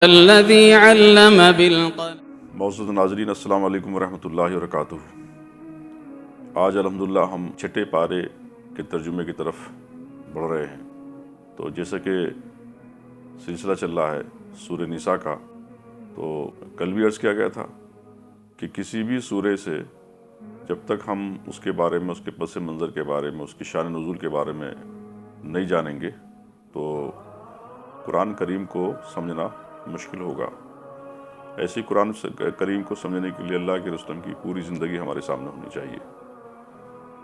الذي علم بالقلم۔ معزز ناظرین، السلام علیکم ورحمۃ اللہ وبرکاتہ۔ آج الحمدللہ ہم چھٹے پارے کے ترجمے کی طرف بڑھ رہے ہیں۔ تو جیسا کہ سلسلہ چل رہا ہے سورہ نساء کا، تو کل بھی عرض کیا گیا تھا کہ کسی بھی سورے سے جب تک ہم اس کے بارے میں، اس کے پس منظر کے بارے میں، اس کی شان نزول کے بارے میں نہیں جانیں گے تو قرآن کریم کو سمجھنا مشکل ہوگا۔ ایسی قرآن کریم کو سمجھنے کے لیے اللہ کے رسول کی پوری زندگی ہمارے سامنے ہونی چاہیے۔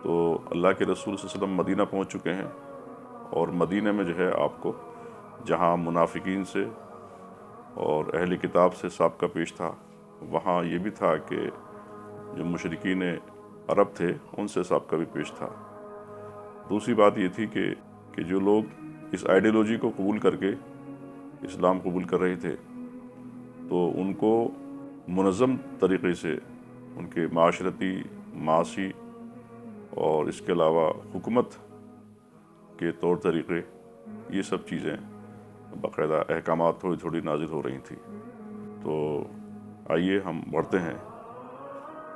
تو اللہ کے رسول صلی اللہ علیہ وسلم مدینہ پہنچ چکے ہیں، اور مدینہ میں جو ہے آپ کو جہاں منافقین سے اور اہل کتاب سے سابقہ پیش تھا، وہاں یہ بھی تھا کہ جو مشرکین عرب تھے ان سے سابقہ بھی پیش تھا۔ دوسری بات یہ تھی کہ جو لوگ اس آئیڈیالوجی کو قبول کر کے اسلام قبول کر رہے تھے، تو ان کو منظم طریقے سے ان کے معاشرتی، معاشی اور اس کے علاوہ حکومت کے طور طریقے، یہ سب چیزیں باقاعدہ احکامات تھوڑی تھوڑی نازل ہو رہی تھیں۔ تو آئیے ہم بڑھتے ہیں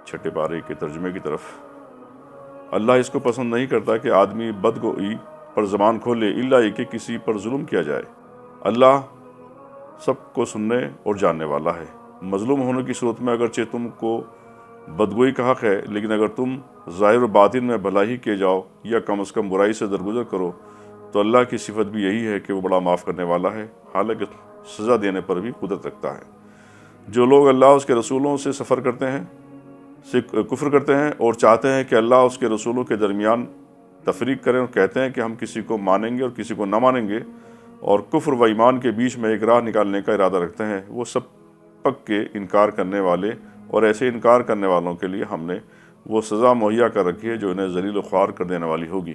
چھٹے پارے کے ترجمے کی طرف۔ اللہ اس کو پسند نہیں کرتا کہ آدمی بدگوئی پر زبان کھولے، الا یہ کہ کسی پر ظلم کیا جائے۔ اللہ سب کو سننے اور جاننے والا ہے۔ مظلوم ہونے کی صورت میں اگرچہ تم کو بدگوئی کا حق ہے، لیکن اگر تم ظاہر و باطن میں بھلائی کیے جاؤ یا کم از کم برائی سے درگزر کرو تو اللہ کی صفت بھی یہی ہے کہ وہ بڑا معاف کرنے والا ہے، حالانکہ سزا دینے پر بھی قدرت رکھتا ہے۔ جو لوگ اللہ اس کے رسولوں سے کفر کرتے ہیں اور چاہتے ہیں کہ اللہ اس کے رسولوں کے درمیان تفریق کریں، اور کہتے ہیں کہ ہم کسی کو مانیں گے اور کسی کو نہ مانیں گے، اور کفر و ایمان کے بیچ میں ایک راہ نکالنے کا ارادہ رکھتے ہیں، وہ سب پک کے انکار کرنے والے، اور ایسے انکار کرنے والوں کے لیے ہم نے وہ سزا مہیا کر رکھی ہے جو انہیں ذلیل و خوار کر دینے والی ہوگی۔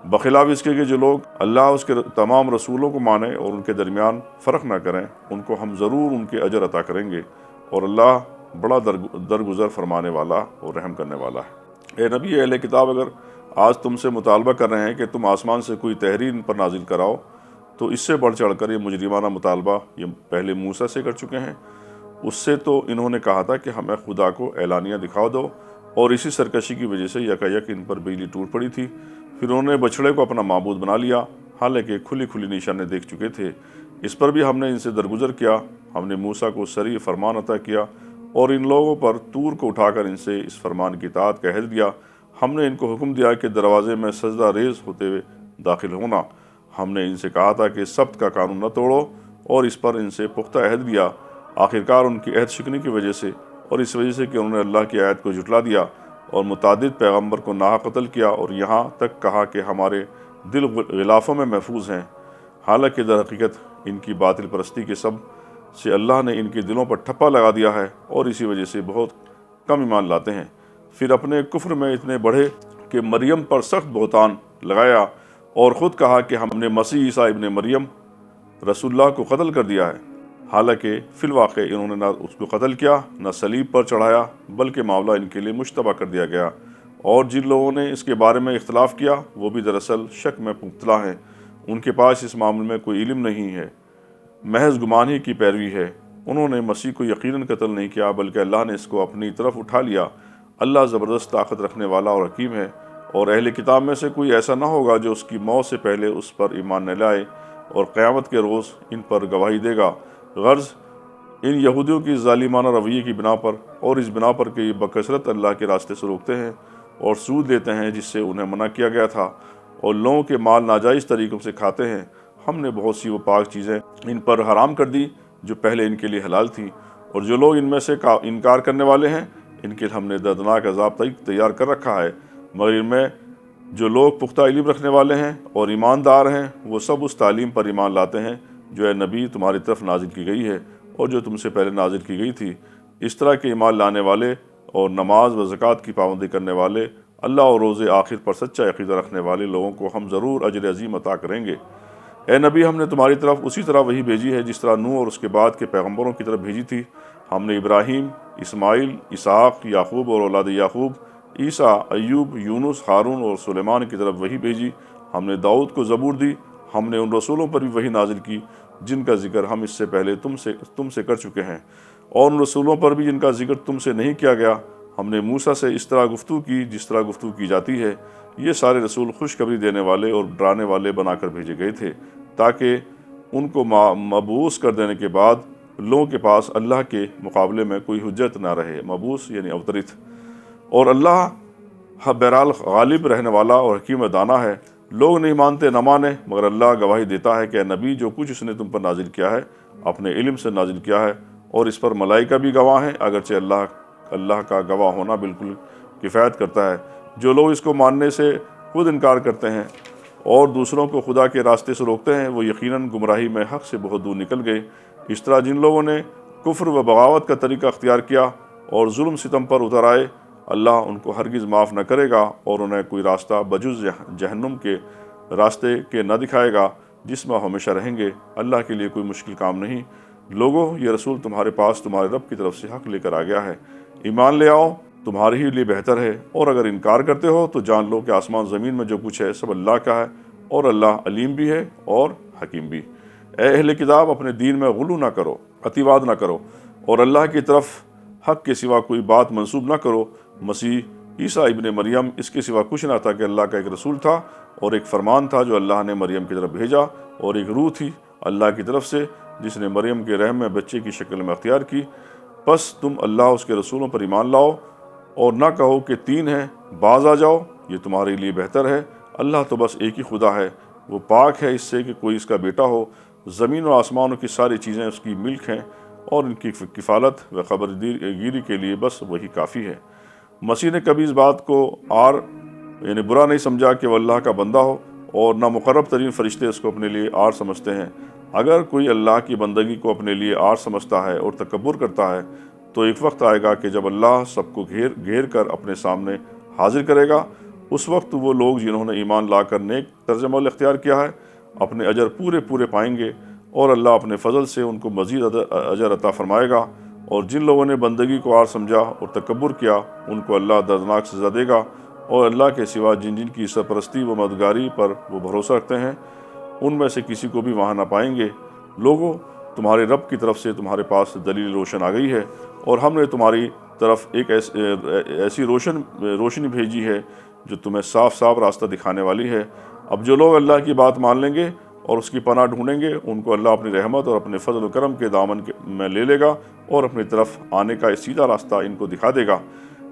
بخلاف اس کے کہ جو لوگ اللہ اس کے تمام رسولوں کو مانیں اور ان کے درمیان فرق نہ کریں، ان کو ہم ضرور ان کے اجر عطا کریں گے، اور اللہ بڑا درگزر فرمانے والا اور رحم کرنے والا ہے۔ اے نبی، اہل کتاب اگر آج تم سے مطالبہ کر رہے ہیں کہ تم آسمان سے کوئی تحریر ان پر نازل کراؤ، تو اس سے بڑھ چڑھ کر یہ مجرمانہ مطالبہ یہ پہلے موسیٰ سے کر چکے ہیں۔ اس سے تو انہوں نے کہا تھا کہ ہمیں خدا کو اعلانیہ دکھا دو، اور اسی سرکشی کی وجہ سے یکایک ان پر بجلی ٹوٹ پڑی تھی۔ پھر انہوں نے بچھڑے کو اپنا معبود بنا لیا، حالانکہ کھلی کھلی نشانیں دیکھ چکے تھے۔ اس پر بھی ہم نے ان سے درگزر کیا۔ ہم نے موسیٰ کو صریح فرمان عطا کیا، اور ان لوگوں پر طور کو اٹھا کر ان سے اس فرمان کی اطاعت کا عہد دیا۔ ہم نے ان کو حکم دیا کہ دروازے میں سجدہ ریز ہوتے ہوئے داخل ہونا۔ ہم نے ان سے کہا تھا کہ سبت کا قانون نہ توڑو، اور اس پر ان سے پختہ عہد دیا۔ آخرکار ان کی عہد شکنی کی وجہ سے، اور اس وجہ سے کہ انہوں نے اللہ کی آیت کو جھٹلا دیا اور متعدد پیغمبر کو ناحق قتل کیا، اور یہاں تک کہا کہ ہمارے دل غلافوں میں محفوظ ہیں، حالانکہ در حقیقت ان کی باطل پرستی کے سب سے اللہ نے ان کے دلوں پر ٹھپا لگا دیا ہے، اور اسی وجہ سے بہت کم ایمان لاتے ہیں۔ پھر اپنے کفر میں اتنے بڑھے کہ مریم پر سخت بہتان لگایا، اور خود کہا کہ ہم نے مسیح عیسیٰ ابن مریم رسول اللہ کو قتل کر دیا ہے، حالانکہ فی الواقع انہوں نے نہ اس کو قتل کیا، نہ صلیب پر چڑھایا، بلکہ معاملہ ان کے لیے مشتبہ کر دیا گیا۔ اور جن لوگوں نے اس کے بارے میں اختلاف کیا، وہ بھی دراصل شک میں مبتلا ہیں۔ ان کے پاس اس معاملے میں کوئی علم نہیں ہے، محض گمان ہی کی پیروی ہے۔ انہوں نے مسیح کو یقیناً قتل نہیں کیا، بلکہ اللہ نے اس کو اپنی طرف اٹھا لیا۔ اللہ زبردست طاقت رکھنے والا اور حکیم ہے، اور اہل کتاب میں سے کوئی ایسا نہ ہوگا جو اس کی موت سے پہلے اس پر ایمان نہ لائے، اور قیامت کے روز ان پر گواہی دے گا۔ غرض ان یہودیوں کی ظالمانہ رویے کی بنا پر، اور اس بنا پر کہ یہ بکثرت اللہ کے راستے سے روکتے ہیں اور سود لیتے ہیں جس سے انہیں منع کیا گیا تھا، اور لوگوں کے مال ناجائز طریقوں سے کھاتے ہیں، ہم نے بہت سی وہ پاک چیزیں ان پر حرام کر دی جو پہلے ان کے لیے حلال تھیں، اور جو لوگ ان میں سے انکار کرنے والے ہیں ان کے لیے ہم نے دردناک عذاب تیار کر رکھا ہے۔ مگر ان میں جو لوگ پختہ علم رکھنے والے ہیں اور ایماندار ہیں، وہ سب اس تعلیم پر ایمان لاتے ہیں جو اے نبی تمہاری طرف نازل کی گئی ہے، اور جو تم سے پہلے نازل کی گئی تھی۔ اس طرح کے ایمان لانے والے اور نماز و زکوٰۃ کی پابندی کرنے والے، اللہ اور روز آخر پر سچا عقیدہ رکھنے والے لوگوں کو ہم ضرور اجر عظیم عطا کریں گے۔ اے نبی، ہم نے تمہاری طرف اسی طرح وحی بھیجی ہے جس طرح نوح اور اس کے بعد کے پیغمبروں کی طرف بھیجی تھی۔ ہم نے ابراہیم، اسماعیل، اسحاق، یعقوب اور اولاد یعقوب، عیسیٰ، ایوب، یونس، ہارون اور سلیمان کی طرف وحی بھیجی۔ ہم نے داؤد کو زبور دی۔ ہم نے ان رسولوں پر بھی وحی نازل کی جن کا ذکر ہم اس سے پہلے تم سے کر چکے ہیں، اور ان رسولوں پر بھی جن کا ذکر تم سے نہیں کیا گیا۔ ہم نے موسیٰ سے اس طرح گفتگو کی جس طرح گفتگو کی جاتی ہے۔ یہ سارے رسول خوشخبری دینے والے اور ڈرانے والے بنا کر بھیجے گئے تھے، تاکہ ان کو مبعوث کر دینے کے بعد لوگوں کے پاس اللہ کے مقابلے میں کوئی حجت نہ رہے۔ مبعوث یعنی اوترت۔ اور اللہ بہرحال غالب رہنے والا اور حکیم دانا ہے۔ لوگ نہیں مانتے، نہ مانے، مگر اللہ گواہی دیتا ہے کہ اے نبی، جو کچھ اس نے تم پر نازل کیا ہے اپنے علم سے نازل کیا ہے، اور اس پر ملائکہ بھی گواہ ہیں، اگرچہ اللہ کا گواہ ہونا بالکل کفایت کرتا ہے۔ جو لوگ اس کو ماننے سے خود انکار کرتے ہیں اور دوسروں کو خدا کے راستے سے روکتے ہیں، وہ یقیناً گمراہی میں حق سے بہت دور نکل گئے۔ اس طرح جن لوگوں نے کفر و بغاوت کا طریقہ اختیار کیا اور ظلم ستم پر اتر آئے، اللہ ان کو ہرگز معاف نہ کرے گا اور انہیں کوئی راستہ بجز جہنم کے راستے کے نہ دکھائے گا، جس میں ہمیشہ رہیں گے۔ اللہ کے لیے کوئی مشکل کام نہیں۔ لوگوں، یہ رسول تمہارے پاس تمہارے رب کی طرف سے حق لے کر آ گیا ہے، ایمان لے آؤ، تمہارے ہی لیے بہتر ہے، اور اگر انکار کرتے ہو تو جان لو کہ آسمان زمین میں جو کچھ ہے سب اللہ کا ہے، اور اللہ علیم بھی ہے اور حکیم بھی۔ اے اہل کتاب، اپنے دین میں غلو نہ کرو، اطیواد نہ کرو، اور اللہ کی طرف حق کے سوا کوئی بات منسوب نہ کرو۔ مسیح عیسیٰ ابن مریم اس کے سوا کچھ نہ تھا کہ اللہ کا ایک رسول تھا اور ایک فرمان تھا جو اللہ نے مریم کی طرف بھیجا، اور ایک روح تھی اللہ کی طرف سے جس نے مریم کے رحم میں بچے کی شکل میں اختیار کی۔ بس تم اللہ اس کے رسولوں پر ایمان لاؤ اور نہ کہو کہ تین ہیں، باز آ جاؤ، یہ تمہارے لیے بہتر ہے۔ اللہ تو بس ایک ہی خدا ہے، وہ پاک ہے اس سے کہ کوئی اس کا بیٹا ہو۔ زمین و آسمانوں کی ساری چیزیں اس کی ملک ہیں، اور ان کی کفالت و خبرگیری کے لیے بس وہی کافی ہے۔ مسیح نے کبھی اس بات کو یعنی برا نہیں سمجھا کہ وہ اللہ کا بندہ ہو، اور نہ مقرب ترین فرشتے اس کو اپنے لیے آر سمجھتے ہیں۔ اگر کوئی اللہ کی بندگی کو اپنے لیے آر سمجھتا ہے اور تکبر کرتا ہے، تو ایک وقت آئے گا کہ جب اللہ سب کو گھیر کر اپنے سامنے حاضر کرے گا۔ اس وقت وہ لوگ جنہوں نے ایمان لا کر نیک طرز عمل اختیار کیا ہے اپنے اجر پورے پائیں گے، اور اللہ اپنے فضل سے ان کو مزید اجر عطا فرمائے گا۔ اور جن لوگوں نے بندگی کو آر سمجھا اور تکبر کیا، ان کو اللہ دردناک سزا دے گا۔ اور اللہ کے سوا جن کی سرپرستی و مددگاری پر وہ بھروسہ رکھتے ہیں، ان میں سے کسی کو بھی وہاں نہ پائیں گے۔ لوگوں، تمہارے رب کی طرف سے تمہارے پاس دلیل روشن آ گئی ہے، اور ہم نے تمہاری طرف ایک ایسی روشنی بھیجی ہے جو تمہیں صاف راستہ دکھانے والی ہے۔ اب جو لوگ اللہ کی بات مان لیں گے اور اس کی پناہ ڈھونڈیں گے، ان کو اللہ اپنی رحمت اور اپنے فضل و کرم کے دامن میں لے لے گا اور اپنی طرف آنے کا سیدھا راستہ ان کو دکھا دے گا۔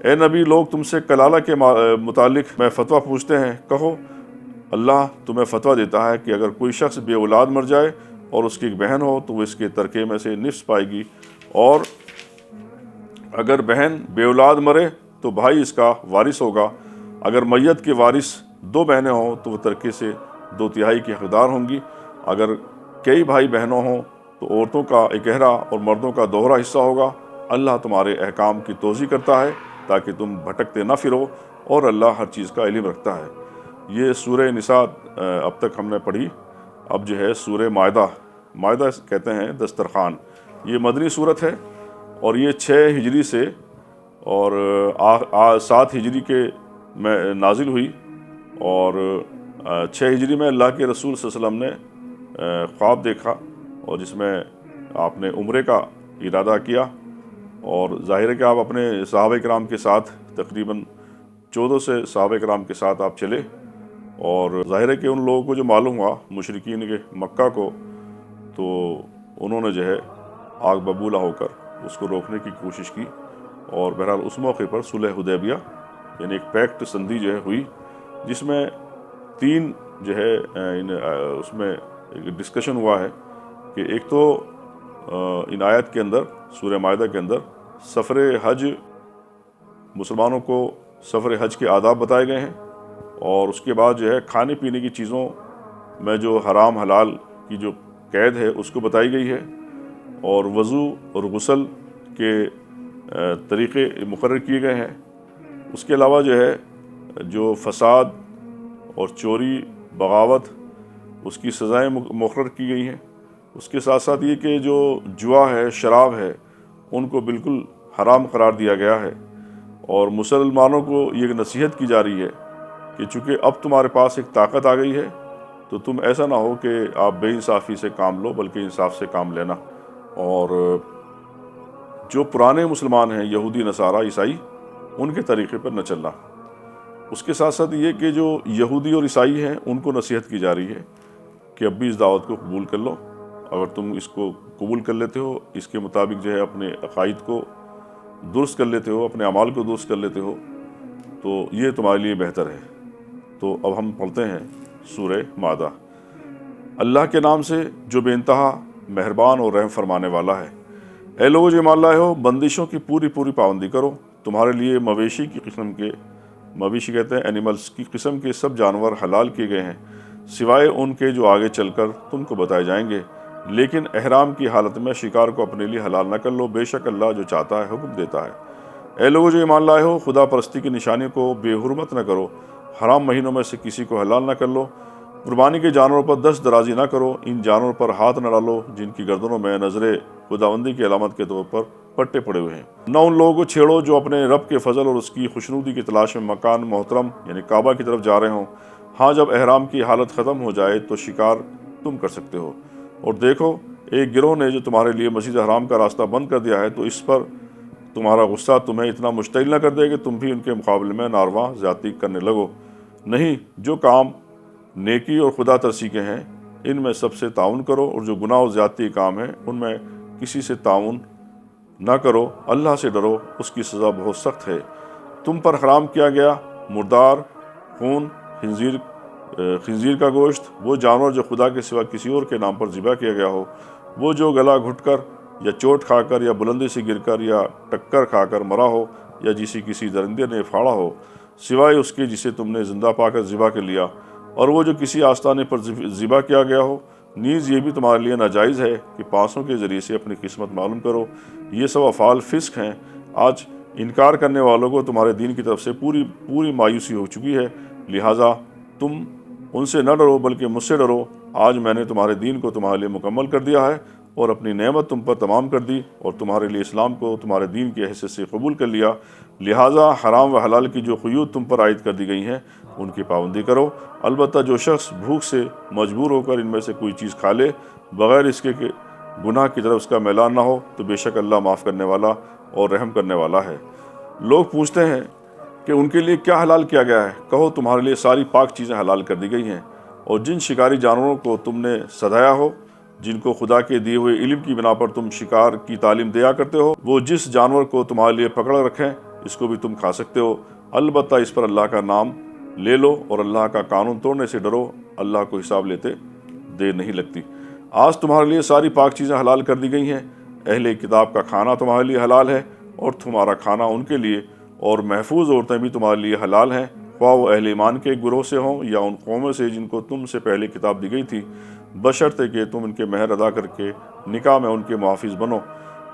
اے نبی، لوگ تم سے کلالہ کے متعلق میں فتویٰ پوچھتے ہیں، کہو اللہ تمہیں فتویٰ دیتا ہے کہ اگر کوئی شخص بے اولاد مر جائے اور اس کی ایک بہن ہو تو وہ اس کے ترکے میں سے نصف پائے گی، اور اگر بہن بے اولاد مرے تو بھائی اس کا وارث ہوگا۔ اگر میت کے وارث دو بہنیں ہوں تو وہ ترکے سے 2/3 کی حقدار ہوں گی۔ اگر کئی بھائی بہنوں ہوں تو عورتوں کا اکہرا اور مردوں کا دوہرا حصہ ہوگا۔ اللہ تمہارے احکام کی توضیح کرتا ہے تاکہ تم بھٹکتے نہ پھرو، اور اللہ ہر چیز کا علم رکھتا ہے۔ یہ سورہ نساء اب تک ہم نے پڑھی۔ اب جو ہے سورہ مائدہ کہتے ہیں دسترخوان۔ یہ مدنی صورت ہے، اور یہ 6 ہجری سے اور 7 ہجری کے میں نازل ہوئی، اور 6 ہجری میں اللہ کے رسول صلی اللہ علیہ وسلم نے خواب دیکھا، اور جس میں آپ نے عمرے کا ارادہ کیا، اور ظاہر ہے کہ آپ اپنے صحابہ کرام کے ساتھ تقریباً 14 سے صحابہ کرام کے ساتھ آپ چلے، اور ظاہر ہے کہ ان لوگوں کو جو معلوم ہوا مشرکین کے مکہ کو، تو انہوں نے جو ہے آگ ببولہ ہو کر اس کو روکنے کی کوشش کی، اور بہرحال اس موقع پر صلح حدیبیہ یعنی ایک پیکٹ سندھی جو ہے ہوئی، جس میں 3 جو ہے اس میں ڈسکشن ہوا ہے کہ ایک تو ان آیت کے اندر، سورہ مائدہ کے اندر سفر حج، مسلمانوں کو سفر حج کے آداب بتائے گئے ہیں، اور اس کے بعد جو ہے کھانے پینے کی چیزوں میں جو حرام حلال کی جو قید ہے اس کو بتائی گئی ہے، اور وضو اور غسل کے طریقے مقرر کیے گئے ہیں۔ اس کے علاوہ جو ہے جو فساد اور چوری بغاوت اس کی سزائیں مقرر کی گئی ہیں۔ اس کے ساتھ ساتھ یہ کہ جو جوا ہے، شراب ہے، ان کو بالکل حرام قرار دیا گیا ہے، اور مسلمانوں کو یہ نصیحت کی جا رہی ہے کہ چونکہ اب تمہارے پاس ایک طاقت آ گئی ہے تو تم ایسا نہ ہو کہ آپ بے انصافی سے کام لو بلکہ انصاف سے کام لینا۔ اور جو پرانے مسلمان ہیں، یہودی، نصارہ، عیسائی، ان کے طریقے پر نہ چلنا۔ اس کے ساتھ ساتھ یہ کہ جو یہودی اور عیسائی ہیں ان کو نصیحت کی جا رہی ہے کہ اب بھی اس دعوت کو قبول کر لو۔ اگر تم اس کو قبول کر لیتے ہو، اس کے مطابق جو ہے اپنے عقائد کو درست کر لیتے ہو، اپنے اعمال کو درست کر لیتے ہو، تو یہ تمہارے لیے بہتر ہے۔ تو اب ہم پڑھتے ہیں سورہ مائدہ۔ اللہ کے نام سے جو بے انتہا مہربان اور رحم فرمانے والا ہے۔ اے لوگو جو ایمان لائے ہو، بندشوں کی پوری پابندی کرو۔ تمہارے لیے مویشی کی قسم کے، مویشی کہتے ہیں اینیملز کی قسم کے، سب جانور حلال کیے گئے ہیں سوائے ان کے جو آگے چل کر تم کو بتائے جائیں گے، لیکن احرام کی حالت میں شکار کو اپنے لیے حلال نہ کر لو، بے شک اللہ جو چاہتا ہے حکم دیتا ہے۔ اے لوگو جو ایمان لائے ہو، خدا پرستی کی نشانی کو بے حرمت نہ کرو، حرام مہینوں میں سے کسی کو حلال نہ کر لو، قربانی کے جانوروں پر دست درازی نہ کرو، ان جانوروں پر ہاتھ نہ ڈالو جن کی گردنوں میں نظر خداوندی کی علامت کے طور پر پٹے پڑے ہوئے ہیں، نہ ان لوگوں کو چھیڑو جو اپنے رب کے فضل اور اس کی خوشنودی کی تلاش میں مکان محترم یعنی کعبہ کی طرف جا رہے ہوں۔ ہاں، جب احرام کی حالت ختم ہو جائے تو شکار تم کر سکتے ہو۔ اور دیکھو، ایک گروہ نے جو تمہارے لیے مسجد حرام کا راستہ بند کر دیا ہے، تو اس پر تمہارا غصہ تمہیں اتنا مشتعل نہ کر دے کہ تم بھی ان کے مقابلے میں ناروا زیادتی کرنے لگو۔ نہیں، جو کام نیکی اور خدا ترسی کے ہیں ان میں سب سے تعاون کرو، اور جو گناہ اور زیادتی کام ہیں ان میں کسی سے تعاون نہ کرو۔ اللہ سے ڈرو، اس کی سزا بہت سخت ہے۔ تم پر حرام کیا گیا مردار، خون، خنزیر کا گوشت، وہ جانور جو خدا کے سوا کسی اور کے نام پر ذبح کیا گیا ہو، وہ جو گلا گھٹ کر یا چوٹ کھا کر یا بلندی سے گر کر یا ٹکر کھا کر مرا ہو، یا جسے کسی درندے نے پھاڑا ہو سوائے اس کے جسے تم نے زندہ پا کر ذبح کر لیا، اور وہ جو کسی آستانے پر ذبح کیا گیا ہو۔ نیز یہ بھی تمہارے لیے ناجائز ہے کہ پانسوں کے ذریعے سے اپنی قسمت معلوم کرو، یہ سب افعال فسق ہیں۔ آج انکار کرنے والوں کو تمہارے دین کی طرف سے پوری مایوسی ہو چکی ہے، لہٰذا تم ان سے نہ ڈرو بلکہ مجھ سے ڈرو۔ آج میں نے تمہارے دین کو تمہارے لیے مکمل کر دیا ہے اور اپنی نعمت تم پر تمام کر دی، اور تمہارے لیے اسلام کو تمہارے دین کی حیثیت سے قبول کر لیا، لہٰذا حرام و حلال کی جو قیود تم پر عائد کر دی گئی ہیں ان کی پابندی کرو۔ البتہ جو شخص بھوک سے مجبور ہو کر ان میں سے کوئی چیز کھا لے بغیر اس کے کہ گناہ کی طرف اس کا میلان نہ ہو، تو بے شک اللہ معاف کرنے والا اور رحم کرنے والا ہے۔ لوگ پوچھتے ہیں کہ ان کے لیے کیا حلال کیا گیا ہے؟ کہو، تمہارے لیے ساری پاک چیزیں حلال کر دی گئی ہیں، اور جن شکاری جانوروں کو تم نے سدھایا ہو، جن کو خدا کے دیے ہوئے علم کی بنا پر تم شکار کی تعلیم دیا کرتے ہو، وہ جس جانور کو تمہارے لیے پکڑ رکھیں اس کو بھی تم کھا سکتے ہو، البتہ اس پر اللہ کا نام لے لو اور اللہ کا قانون توڑنے سے ڈرو، اللہ کو حساب لیتے دیر نہیں لگتی۔ آج تمہارے لیے ساری پاک چیزیں حلال کر دی گئی ہیں، اہل کتاب کا کھانا تمہارے لیے حلال ہے اور تمہارا کھانا ان کے لیے، اور محفوظ عورتیں بھی تمہارے لیے حلال ہیں، خواہ وہ اہل ایمان کے گروہ سے ہوں یا ان قوموں سے جن کو تم سے پہلے کتاب دی گئی تھی، بشرطے کہ تم ان کے مہر ادا کر کے نکاح میں ان کے محافظ بنو،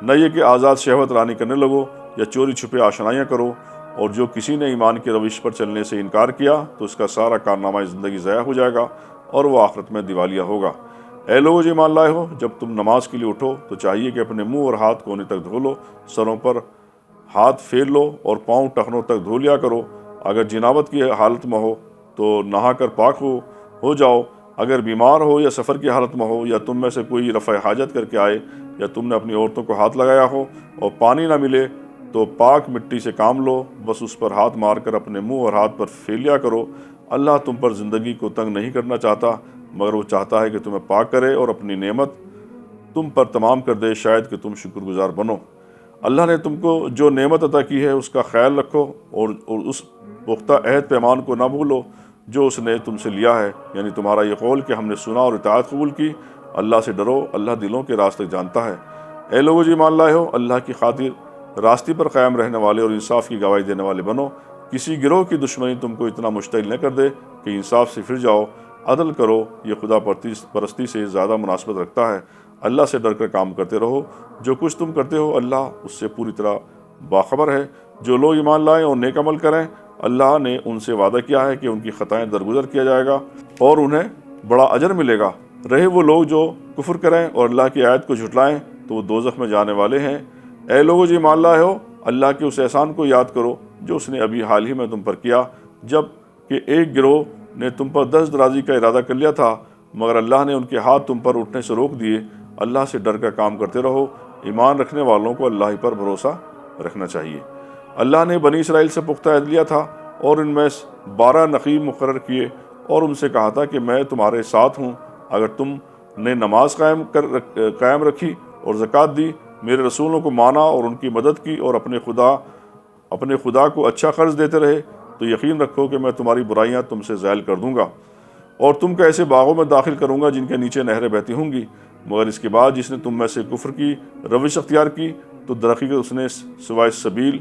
نہ یہ کہ آزاد شہوت رانی کرنے لگو یا چوری چھپے آشنائیاں کرو، اور جو کسی نے ایمان کی روش پر چلنے سے انکار کیا تو اس کا سارا کارنامہ زندگی ضائع ہو جائے گا اور وہ آخرت میں دیوالیہ ہوگا۔ اے لوگو جو ایمان لائے ہو، جب تم نماز کے لیے اٹھو تو چاہیے کہ اپنے منہ اور ہاتھ کونے تک دھو لو، سروں پر ہاتھ پھیر لو اور پاؤں ٹخنوں تک دھو لیا کرو، اگر جنابت کی حالت میں ہو تو نہا کر پاک ہو جاؤ، اگر بیمار ہو یا سفر کی حالت میں ہو یا تم میں سے کوئی رفع حاجت کر کے آئے یا تم نے اپنی عورتوں کو ہاتھ لگایا ہو اور پانی نہ ملے تو پاک مٹی سے کام لو، بس اس پر ہاتھ مار کر اپنے منہ اور ہاتھ پر پھیر لیا کرو۔ اللہ تم پر زندگی کو تنگ نہیں کرنا چاہتا، مگر وہ چاہتا ہے کہ تمہیں پاک کرے اور اپنی نعمت تم پر تمام کر دے، شاید کہ تم شکر گزار بنو۔ اللہ نے تم کو جو نعمت عطا کی ہے اس کا خیال رکھو اور اس پختہ عہد پیمان کو نہ بھولو جو اس نے تم سے لیا ہے، یعنی تمہارا یہ قول کہ ہم نے سنا اور اطاعت قبول کی۔ اللہ سے ڈرو، اللہ دلوں کے راز تک جانتا ہے۔ اے لوگو جو ایمان لائے ہو، اللہ کی خاطر راستے پر قائم رہنے والے اور انصاف کی گواہی دینے والے بنو، کسی گروہ کی دشمنی تم کو اتنا مشتعل نہ کر دے کہ انصاف سے پھر جاؤ، عدل کرو، یہ خدا پرستی سے زیادہ مناسبت رکھتا ہے۔ اللہ سے ڈر کر کام کرتے رہو، جو کچھ تم کرتے ہو اللہ اس سے پوری طرح باخبر ہے۔ جو لوگ ایمان لائیں اور نیک عمل کریں، اللہ نے ان سے وعدہ کیا ہے کہ ان کی خطائیں درگزر کیا جائے گا اور انہیں بڑا اجر ملے گا۔ رہے وہ لوگ جو کفر کریں اور اللہ کی آیت کو جھٹلائیں تو وہ دوزخ میں جانے والے ہیں۔ اے لوگو جو ایمان لائے ہو، اللہ کے اس احسان کو یاد کرو جو اس نے ابھی حال ہی میں تم پر کیا، جب کہ ایک گروہ نے تم پر دست درازی کا ارادہ کر لیا تھا، مگر اللہ نے ان کے ہاتھ تم پر اٹھنے سے روک دیے۔ اللہ سے ڈر کر کام کرتے رہو، ایمان رکھنے والوں کو اللہ ہی پر بھروسہ رکھنا چاہیے۔ اللہ نے بنی اسرائیل سے پختہ عہد لیا تھا اور ان میں 12 نقیب مقرر کیے اور ان سے کہا تھا کہ میں تمہارے ساتھ ہوں، اگر تم نے نماز قائم رکھی اور زکوٰۃ دی، میرے رسولوں کو مانا اور ان کی مدد کی اور اپنے خدا کو اچھا قرض دیتے رہے، تو یقین رکھو کہ میں تمہاری برائیاں تم سے زائل کر دوں گا اور تم کو ایسے باغوں میں داخل کروں گا جن کے نیچے نہریں بہتی ہوں گی۔ مگر اس کے بعد جس نے تم میں سے کفر کی روش اختیار کی تو درحقیقت اس نے سوائے سبیل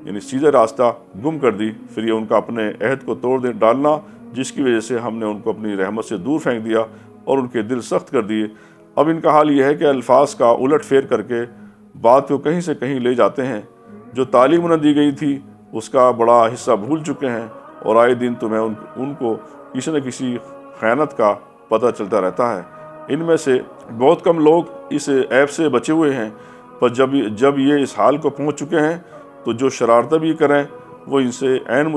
یعنی سیدھے راستہ گم کر دی۔ پھر یہ ان کا اپنے عہد کو توڑ ڈالنا جس کی وجہ سے ہم نے ان کو اپنی رحمت سے دور پھینک دیا اور ان کے دل سخت کر دیے۔ اب ان کا حال یہ ہے کہ الفاظ کا الٹ پھیر کر کے بات کو کہیں سے کہیں لے جاتے ہیں، جو تعلیم انہیں دی گئی تھی اس کا بڑا حصہ بھول چکے ہیں، اور آئے دن تمہیں ان کو کسی نہ کسی خیانت کا پتہ چلتا رہتا ہے۔ ان میں سے بہت کم لوگ اس عیب سے بچے ہوئے ہیں، پر جب یہ اس حال کو پہنچ چکے ہیں تو جو شرارتیں بھی کریں وہ ان سے عین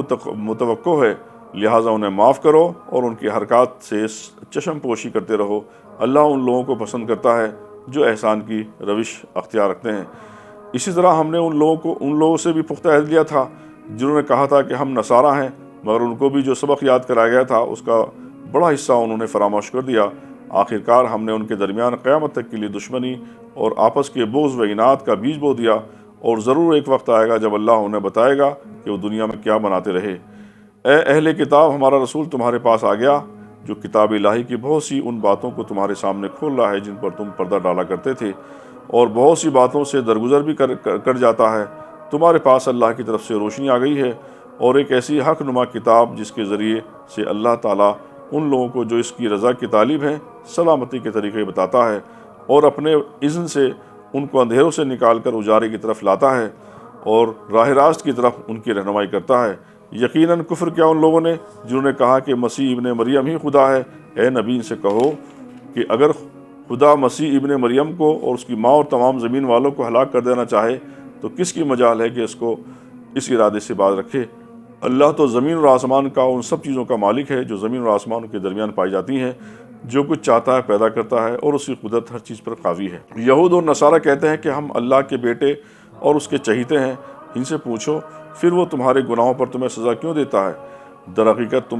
متوقع ہے، لہٰذا انہیں معاف کرو اور ان کی حرکات سے چشم پوشی کرتے رہو۔ اللہ ان لوگوں کو پسند کرتا ہے جو احسان کی روش اختیار رکھتے ہیں۔ اسی طرح ہم نے ان لوگوں سے بھی پختہ عہد لیا تھا جنہوں نے کہا تھا کہ ہم نصارہ ہیں، مگر ان کو بھی جو سبق یاد کرایا گیا تھا اس کا بڑا حصہ انہوں نے فراموش کر دیا۔ آخرکار ہم نے ان کے درمیان قیامت تک کے لیے دشمنی اور آپس کے بغض و اناد کا بیج بو دیا، اور ضرور ایک وقت آئے گا جب اللہ انہیں بتائے گا کہ وہ دنیا میں کیا بناتے رہے۔ اے اہل کتاب، ہمارا رسول تمہارے پاس آ گیا جو کتاب الہی کی بہت سی ان باتوں کو تمہارے سامنے کھول رہا ہے جن پر تم پردہ ڈالا کرتے تھے، اور بہت سی باتوں سے درگزر بھی کر جاتا ہے۔ تمہارے پاس اللہ کی طرف سے روشنی آ گئی ہے اور ایک ایسی حق نما کتاب جس کے ذریعے سے اللہ تعالیٰ ان لوگوں کو جو اس کی رضا کی طالب ہیں سلامتی کے طریقے بتاتا ہے، اور اپنے اذن سے ان کو اندھیروں سے نکال کر اجارے کی طرف لاتا ہے اور راہ راست کی طرف ان کی رہنمائی کرتا ہے۔ یقیناً کفر کیا ان لوگوں نے جنہوں نے کہا کہ مسیح ابن مریم ہی خدا ہے۔ اے نبی ان سے کہو کہ اگر خدا مسیح ابن مریم کو اور اس کی ماں اور تمام زمین والوں کو ہلاک کر دینا چاہے تو کس کی مجال ہے کہ اس کو اس ارادے سے باز رکھے؟ اللہ تو زمین اور آسمان کا ان سب چیزوں کا مالک ہے جو زمین اور آسمان کے درمیان پائی جاتی ہیں۔ جو کچھ چاہتا ہے پیدا کرتا ہے اور اس کی قدرت ہر چیز پر قاوی ہے۔ یہود اور نصارہ کہتے ہیں کہ ہم اللہ کے بیٹے اور اس کے چہیتے ہیں۔ ان سے پوچھو پھر وہ تمہارے گناہوں پر تمہیں سزا کیوں دیتا ہے؟ در حقیقت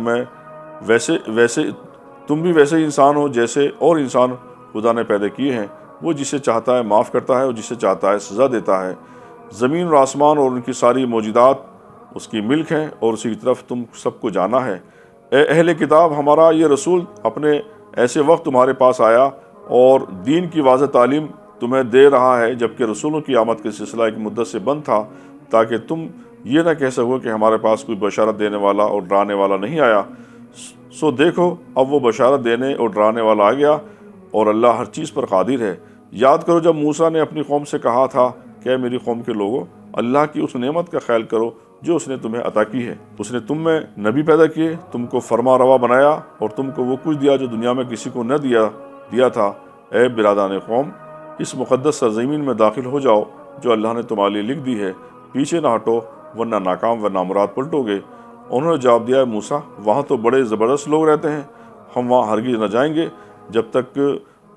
تم بھی ویسے ہی انسان ہو جیسے اور انسان خدا نے پیدا کیے ہیں۔ وہ جسے چاہتا ہے معاف کرتا ہے اور جسے چاہتا ہے سزا دیتا ہے۔ زمین اور آسمان اور ان کی ساری موجودات اس کی ملک ہیں اور اسی کی طرف تم سب کو جانا ہے۔ اے اہل کتاب، ہمارا یہ رسول اپنے ایسے وقت تمہارے پاس آیا اور دین کی واضح تعلیم تمہیں دے رہا ہے جبکہ رسولوں کی آمد کا سلسلہ ایک مدت سے بند تھا، تاکہ تم یہ نہ کہہ سکو کہ ہمارے پاس کوئی بشارت دینے والا اور ڈرانے والا نہیں آیا۔ سو دیکھو اب وہ بشارت دینے اور ڈرانے والا آ گیا اور اللہ ہر چیز پر قادر ہے۔ یاد کرو جب موسیٰ نے اپنی قوم سے کہا تھا کہ اے میری قوم کے لوگو، اللہ کی اس نعمت کا خیال کرو جو اس نے تمہیں عطا کی ہے۔ اس نے تم میں نبی پیدا کیے، تم کو فرما روا بنایا اور تم کو وہ کچھ دیا جو دنیا میں کسی کو نہ دیا تھا۔ اے برادران قوم، اس مقدس سرزمین میں داخل ہو جاؤ جو اللہ نے تمہارے لیے لکھ دی ہے، پیچھے نہ ہٹو ورنہ ناکام و نامراد پلٹو گے۔ انہوں نے جواب دیا، موسیٰ وہاں تو بڑے زبردست لوگ رہتے ہیں، ہم وہاں ہرگز نہ جائیں گے جب تک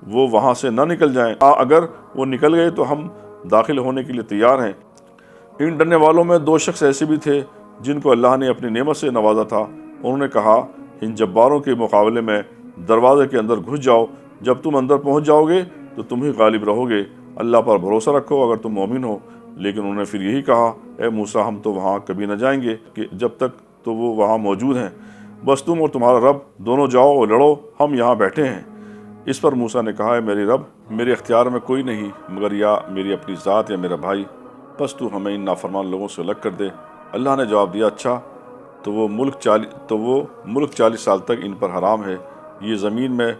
وہ وہاں سے نہ نکل جائیں۔ اگر وہ نکل گئے تو ہم داخل ہونے کے لیے تیار ہیں۔ ان ڈرنے والوں میں 2 شخص ایسے بھی تھے جن کو اللہ نے اپنی نعمت سے نوازا تھا۔ انہوں نے کہا، ان جباروں کے مقابلے میں دروازے کے اندر گھس جاؤ، جب تم اندر پہنچ جاؤ گے تو تم ہی غالب رہو گے۔ اللہ پر بھروسہ رکھو اگر تم مومن ہو۔ لیکن انہوں نے پھر یہی کہا، اے موسیٰ ہم تو وہاں کبھی نہ جائیں گے کہ جب تک تو وہ وہاں موجود ہیں، بس تم اور تمہارا رب دونوں جاؤ اور لڑو، ہم یہاں بیٹھے ہیں۔ اس پر موسیٰ نے کہا، اے میرے رب، میرے اختیار میں کوئی نہیں مگر یا میری اپنی ذات یا میرا بھائی، بس تو ہمیں ان نافرمان لوگوں سے الگ کر دے۔ اللہ نے جواب دیا، اچھا تو وہ ملک 40 سال تک ان پر حرام ہے، یہ زمین میں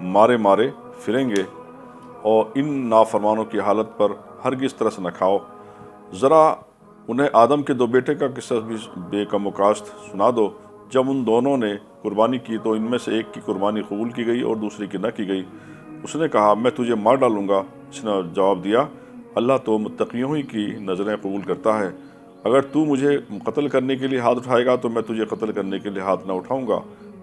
مارے پھریں گے، اور ان نافرمانوں کی حالت پر ہرگز ترس نہ کھاؤ۔ ذرا انہیں آدم کے 2 بیٹے کا قصہ بھی بے کم و کاشت سنا دو۔ جب ان دونوں نے قربانی کی تو ان میں سے ایک کی قربانی قبول کی گئی اور دوسری کی نہ کی گئی۔ اس نے کہا، میں تجھے مار ڈالوں گا۔ اس نے جواب دیا، اللہ تو متقیوں ہی کی نظریں قبول کرتا ہے، اگر تو مجھے قتل کرنے کے لیے ہاتھ اٹھائے گا تو میں تجھے قتل کرنے کے لیے ہاتھ نہ اٹھاؤں گا۔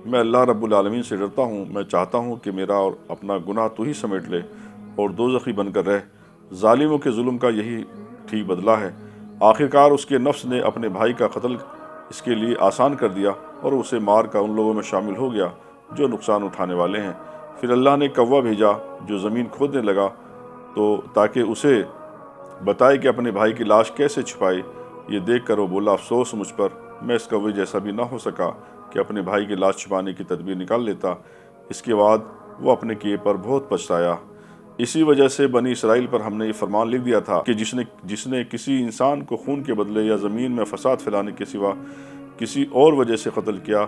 میں اللہ رب العالمین سے ڈرتا ہوں، میں چاہتا ہوں کہ میرا اور اپنا گناہ تو ہی سمیٹ لے اور دوزخی بن کر رہ۔ ظالموں کے ظلم کا یہی ٹھیک بدلہ ہے۔ آخرکار اس کے نفس نے اپنے بھائی کا قتل اس کے لیے آسان کر دیا اور اسے مار کر ان لوگوں میں شامل ہو گیا جو نقصان اٹھانے والے ہیں۔ پھر اللہ نے کوا بھیجا جو زمین کھودنے لگا تاکہ اسے بتائے کہ اپنے بھائی کی لاش کیسے چھپائے۔ یہ دیکھ کر وہ بولا، افسوس مجھ پر، میں اس کوے جیسا بھی نہ ہو سکا کہ اپنے بھائی کی لاش چھپانے کی تدبیر نکال لیتا۔ اس کے بعد وہ اپنے کیے پر بہت پچھتایا۔ اسی وجہ سے بنی اسرائیل پر ہم نے یہ فرمان لکھ دیا تھا کہ جس نے کسی انسان کو خون کے بدلے یا زمین میں فساد پھیلانے کے سوا کسی اور وجہ سے قتل کیا،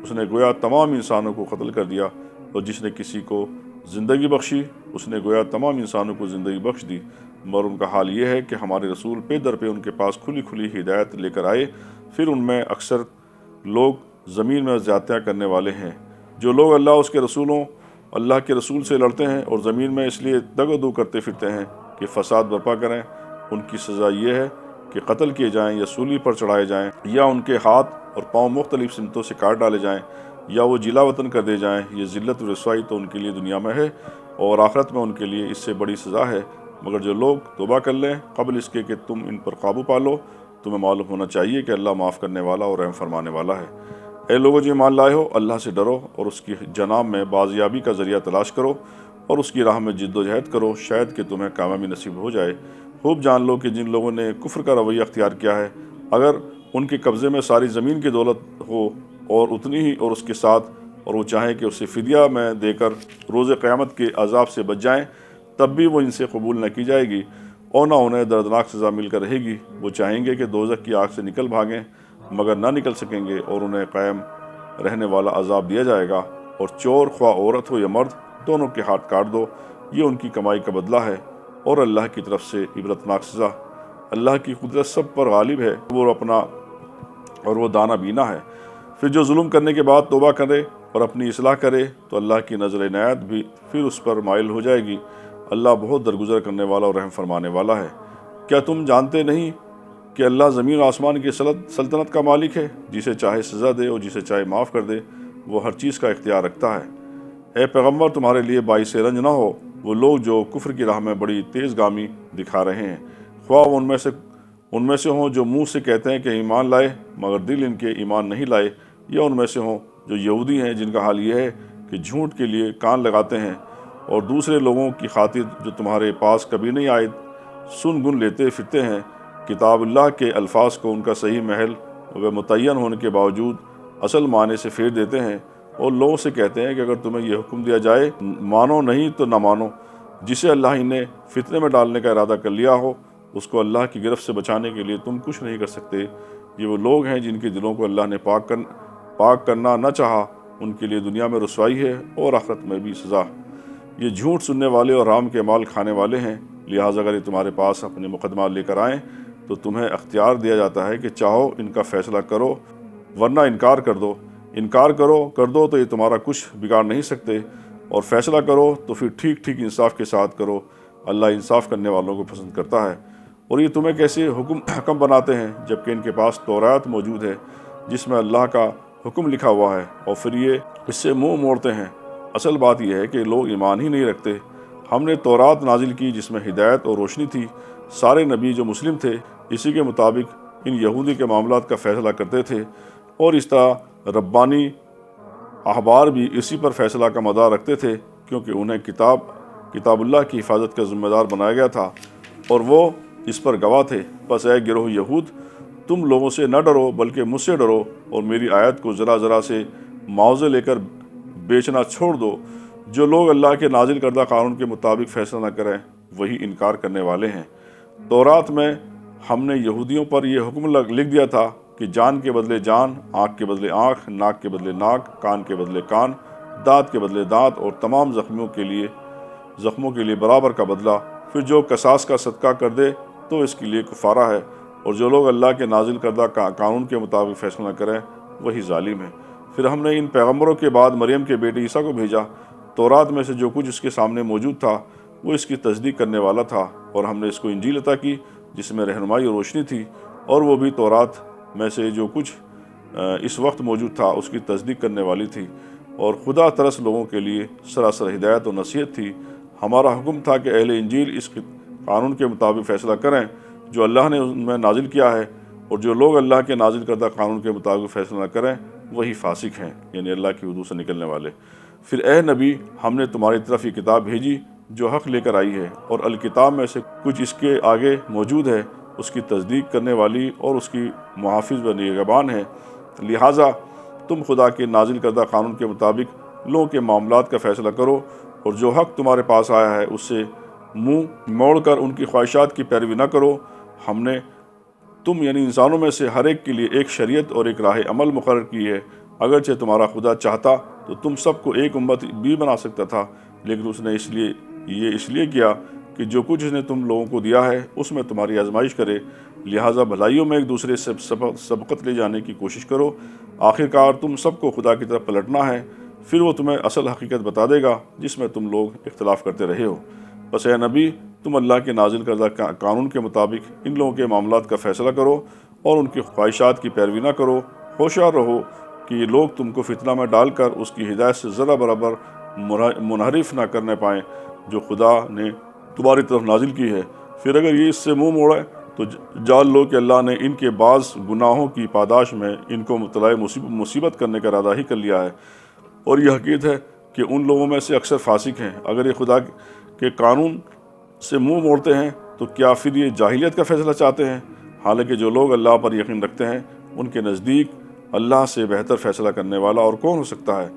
اس نے گویا تمام انسانوں کو قتل کر دیا، اور جس نے کسی کو زندگی بخشی، اس نے گویا تمام انسانوں کو زندگی بخش دی۔ مگر ان کا حال یہ ہے کہ ہمارے رسول پہ در پہ ان کے پاس کھلی کھلی ہدایت لے کر آئے، پھر ان میں اکثر لوگ زمین میں زیادتیاں کرنے والے ہیں۔ جو لوگ اللہ کے رسول سے لڑتے ہیں اور زمین میں اس لیے دگ و دو کرتے پھرتے ہیں کہ فساد برپا کریں، ان کی سزا یہ ہے کہ قتل کیے جائیں یا سولی پر چڑھائے جائیں، یا ان کے ہاتھ اور پاؤں مختلف سمتوں سے کاٹ ڈالے جائیں، یا وہ جلا وطن کر دے جائیں۔ یہ ذلت و رسوائی تو ان کے لیے دنیا میں ہے، اور آخرت میں ان کے لیے اس سے بڑی سزا ہے۔ مگر جو لوگ توبہ کر لیں قبل اس کے کہ تم ان پر قابو پا لو، تمہیں معلوم ہونا چاہیے کہ اللہ معاف کرنے والا اور رحم فرمانے والا ہے۔ اے لوگوں جو ایمان لائے ہو، اللہ سے ڈرو اور اس کی جناب میں بازیابی کا ذریعہ تلاش کرو اور اس کی راہ میں جد و جہد کرو، شاید کہ تمہیں کامیابی نصیب ہو جائے۔ خوب جان لو کہ جن لوگوں نے کفر کا رویہ اختیار کیا ہے، اگر ان کے قبضے میں ساری زمین کی دولت ہو اور اتنی ہی اور اس کے ساتھ، اور وہ چاہیں کہ اسے فدیہ میں دے کر روز قیامت کے عذاب سے بچ جائیں، تب بھی وہ ان سے قبول نہ کی جائے گی اور نہ انہیں دردناک سزا مل کر رہے گی۔ وہ چاہیں گے کہ دوزخ کی آگ سے نکل بھاگیں، مگر نہ نکل سکیں گے، اور انہیں قائم رہنے والا عذاب دیا جائے گا۔ اور چور خواہ عورت ہو یا مرد، دونوں کے ہاتھ کاٹ دو، یہ ان کی کمائی کا بدلہ ہے، اور اللہ کی طرف سے عبرتناک سزا۔ اللہ کی قدرت سب پر غالب ہے، وہ دانا بینا ہے۔ پھر جو ظلم کرنے کے بعد توبہ کرے اور اپنی اصلاح کرے تو اللہ کی نظر عنایت بھی پھر اس پر مائل ہو جائے گی۔ اللہ بہت درگزر کرنے والا اور رحم فرمانے والا ہے۔ کیا تم جانتے نہیں کہ اللہ زمین و آسمان کی سلطنت کا مالک ہے؟ جسے چاہے سزا دے اور جسے چاہے معاف کر دے، وہ ہر چیز کا اختیار رکھتا ہے۔ اے پیغمبر، تمہارے لیے باعث رنج نہ ہو وہ لوگ جو کفر کی راہ میں بڑی تیز گامی دکھا رہے ہیں، خواہ ان میں سے ہوں جو منہ سے کہتے ہیں کہ ایمان لائے مگر دل ان کے ایمان نہیں لائے، یا ان میں سے ہوں جو یہودی ہیں جن کا حال یہ ہے کہ جھوٹ کے لیے کان لگاتے ہیں اور دوسرے لوگوں کی خاطر جو تمہارے پاس کبھی نہیں آئے سن گن لیتے پھرتے ہیں۔ کتاب اللہ کے الفاظ کو ان کا صحیح محل و متعین ہونے کے باوجود اصل معنی سے پھیر دیتے ہیں، اور لوگوں سے کہتے ہیں کہ اگر تمہیں یہ حکم دیا جائے مانو، نہیں تو نہ مانو۔ جسے اللہ ہی نے فتنے میں ڈالنے کا ارادہ کر لیا ہو، اس کو اللہ کی گرفت سے بچانے کے لیے تم کچھ نہیں کر سکتے۔ یہ وہ لوگ ہیں جن کے دلوں کو اللہ نے پاک کرنا نہ چاہا، ان کے لیے دنیا میں رسوائی ہے اور آخرت میں بھی سزا۔ یہ جھوٹ سننے والے اور حرام کے مال کھانے والے ہیں، لہٰذا اگر یہ تمہارے پاس اپنے مقدمات لے کر آئیں تو تمہیں اختیار دیا جاتا ہے کہ چاہو ان کا فیصلہ کرو ورنہ انکار کر دو۔ انکار کر دو تو یہ تمہارا کچھ بگاڑ نہیں سکتے، اور فیصلہ کرو تو پھر ٹھیک ٹھیک انصاف کے ساتھ کرو۔ اللہ انصاف کرنے والوں کو پسند کرتا ہے۔ اور یہ تمہیں کیسے حکم بناتے ہیں جبکہ ان کے پاس تورات موجود ہے جس میں اللہ کا حکم لکھا ہوا ہے، اور پھر یہ اس سے منہ موڑتے ہیں۔ اصل بات یہ ہے کہ لوگ ایمان ہی نہیں رکھتے۔ ہم نے تورات نازل کی جس میں ہدایت اور روشنی تھی۔ سارے نبی جو مسلم تھے اسی کے مطابق ان یہودی کے معاملات کا فیصلہ کرتے تھے، اور اس طرح ربانی احبار بھی اسی پر فیصلہ کا مدار رکھتے تھے، کیونکہ انہیں کتاب اللہ کی حفاظت کا ذمہ دار بنایا گیا تھا اور وہ اس پر گواہ تھے۔ پس اے گروہ یہود، تم لوگوں سے نہ ڈرو بلکہ مجھ سے ڈرو، اور میری آیت کو ذرا ذرا سے معاوضے لے کر بیچنا چھوڑ دو۔ جو لوگ اللہ کے نازل کردہ قانون کے مطابق فیصلہ نہ کریں وہی انکار کرنے والے ہیں۔ تورات میں ہم نے یہودیوں پر یہ حکم لکھ دیا تھا کہ جان کے بدلے جان، آنکھ کے بدلے آنکھ، ناک کے بدلے ناک، کان کے بدلے کان، دانت کے بدلے دانت، اور تمام زخموں کے لیے برابر کا بدلہ۔ پھر جو قصاص کا صدقہ کر دے تو اس کے لیے کفارہ ہے، اور جو لوگ اللہ کے نازل کردہ قانون کے مطابق فیصلہ نہ کریں وہی ظالم ہے۔ پھر ہم نے ان پیغمبروں کے بعد مریم کے بیٹے عیسیٰ کو بھیجا۔ تورات میں سے جو کچھ اس کے سامنے موجود تھا وہ اس کی تصدیق کرنے والا تھا، اور ہم نے اس کو انجیل عطا کی جس میں رہنمائی اور روشنی تھی، اور وہ بھی تورات میں سے جو کچھ اس وقت موجود تھا اس کی تصدیق کرنے والی تھی، اور خدا ترس لوگوں کے لیے سراسر ہدایت و نصیحت تھی۔ ہمارا حکم تھا کہ اہل انجیل اس قانون کے مطابق فیصلہ کریں جو اللہ نے ان میں نازل کیا ہے، اور جو لوگ اللہ کے نازل کردہ قانون کے مطابق فیصلہ نہ کریں وہی فاسق ہیں، یعنی اللہ کی حدود سے نکلنے والے۔ پھر اے نبی، ہم نے تمہاری طرف یہ کتاب بھیجی جو حق لے کر آئی ہے، اور الکتاب میں سے کچھ اس کے آگے موجود ہے، اس کی تصدیق کرنے والی اور اس کی محافظ و نگہبان ہے۔ لہٰذا تم خدا کے نازل کردہ قانون کے مطابق لوگوں کے معاملات کا فیصلہ کرو، اور جو حق تمہارے پاس آیا ہے اس سے منہ موڑ کر ان کی خواہشات کی پیروی نہ کرو۔ ہم نے تم یعنی انسانوں میں سے ہر ایک کے لیے ایک شریعت اور ایک راہ عمل مقرر کی ہے۔ اگرچہ تمہارا خدا چاہتا تو تم سب کو ایک امت بھی بنا سکتا تھا، لیکن اس نے اس لیے کیا کہ جو کچھ اس نے تم لوگوں کو دیا ہے اس میں تمہاری آزمائش کرے۔ لہٰذا بھلائیوں میں ایک دوسرے سے سبقت لے جانے کی کوشش کرو۔ آخرکار تم سب کو خدا کی طرف پلٹنا ہے، پھر وہ تمہیں اصل حقیقت بتا دے گا جس میں تم لوگ اختلاف کرتے رہے ہو۔ بس اے نبی، تم اللہ کے نازل کردہ قانون کے مطابق ان لوگوں کے معاملات کا فیصلہ کرو اور ان کی خواہشات کی پیروی نہ کرو۔ ہوشیار رہو کہ یہ لوگ تم کو فتنہ میں ڈال کر اس کی ہدایت سے ذرا برابر منحرف نہ کرنے پائیں جو خدا نے تمہاری طرف نازل کی ہے۔ پھر اگر یہ اس سے منہ موڑے تو جان لو کہ اللہ نے ان کے بعض گناہوں کی پاداش میں ان کو مبتلا مصیبت کرنے کا ارادہ ہی کر لیا ہے، اور یہ حقیقت ہے کہ ان لوگوں میں سے اکثر فاسق ہیں۔ اگر یہ خدا کے قانون سے منہ موڑتے ہیں تو کیا پھر یہ جاہلیت کا فیصلہ چاہتے ہیں؟ حالانکہ جو لوگ اللہ پر یقین رکھتے ہیں ان کے نزدیک اللہ سے بہتر فیصلہ کرنے والا اور کون ہو سکتا ہے۔